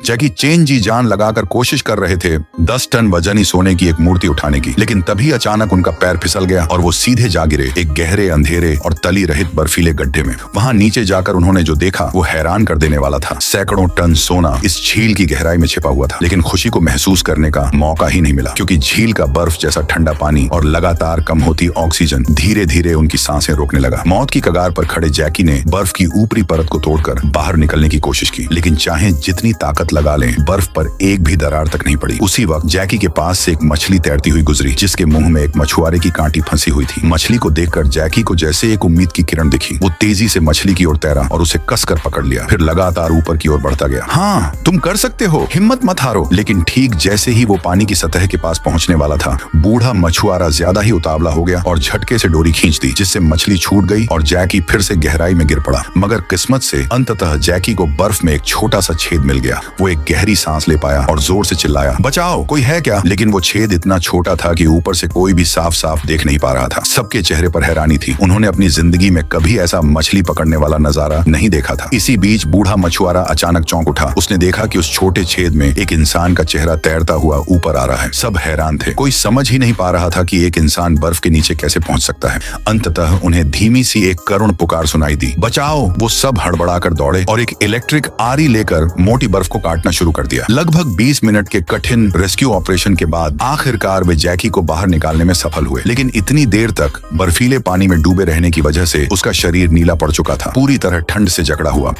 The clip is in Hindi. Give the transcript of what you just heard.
जैकी चेन जी जान लगाकर कोशिश कर रहे थे 10 टन वजनी सोने की एक मूर्ति उठाने की, लेकिन तभी अचानक उनका पैर फिसल गया और वो सीधे जा गिरे एक गहरे अंधेरे और तली रहित बर्फीले गड्ढे में। वहां नीचे जाकर उन्होंने जो देखा वो हैरान कर देने वाला था। सैकड़ों टन सोना इस झील की गहराई में छिपा हुआ था, लेकिन खुशी को महसूस करने का मौका ही नहीं मिला, क्योंकि झील का बर्फ जैसा ठंडा पानी और लगातार कम होती ऑक्सीजन धीरे धीरे उनकी सांसें रोकने लगा। मौत की कगार पर खड़े जैकी ने बर्फ की ऊपरी परत को तोड़कर बाहर निकलने की कोशिश की, लेकिन चाहे जितनी ताकत लगा लें, बर्फ पर एक भी दरार तक नहीं पड़ी। उसी वक्त जैकी के पास से एक मछली तैरती हुई गुजरी, जिसके मुंह में एक मछुआरे की कांटी फंसी हुई थी। मछली को देखकर जैकी को जैसे एक उम्मीद की किरण दिखी। वो तेजी से मछली की ओर तैरा और उसे कसकर पकड़ लिया, फिर लगातार ऊपर की ओर बढ़ता गया। हाँ, तुम कर सकते हो, हिम्मत मत हारो। लेकिन ठीक जैसे ही वो पानी की सतह के पास पहुंचने वाला था, बूढ़ा मछुआरा ज्यादा ही उतावला हो गया और झटके से डोरी खींच दी, जिससे मछली छूट गई और जैकी फिर से गहराई में गिर पड़ा। मगर किस्मत से अंततः जैकी को बर्फ में एक छोटा सा छेद मिल गया। वो एक गहरी सांस ले पाया और जोर से चिल्लाया, बचाओ, कोई है क्या? लेकिन वो छेद इतना छोटा था कि ऊपर से कोई भी साफ साफ देख नहीं पा रहा था। सबके चेहरे पर हैरानी थी। उन्होंने अपनी जिंदगी में कभी ऐसा मछली पकड़ने वाला नजारा नहीं देखा था। इसी बीच बूढ़ा मछुआरा अचानक चौंक उठा। उसने देखा कि उस छोटे छेद में एक इंसान का चेहरा तैरता हुआ ऊपर आ रहा है। सब हैरान थे। कोई समझ ही नहीं पा रहा था कि एक इंसान बर्फ के नीचे कैसे पहुंच सकता है। अंततः उन्हें धीमी सी एक करुण पुकार सुनाई दी, बचाओ। वो सब हड़बड़ाकर दौड़े और एक इलेक्ट्रिक आरी लेकर मोटी बर्फ को काटना शुरू कर दिया। लगभग 20 मिनट के कठिन रेस्क्यू ऑपरेशन के बाद आखिरकार वे जैकी को बाहर निकालने में सफल हुए, लेकिन इतनी देर तक बर्फीले पानी में डूबे रहने की वजह से उसका शरीर नीला पड़ चुका था, पूरी तरह ठंड से जकड़ा हुआ।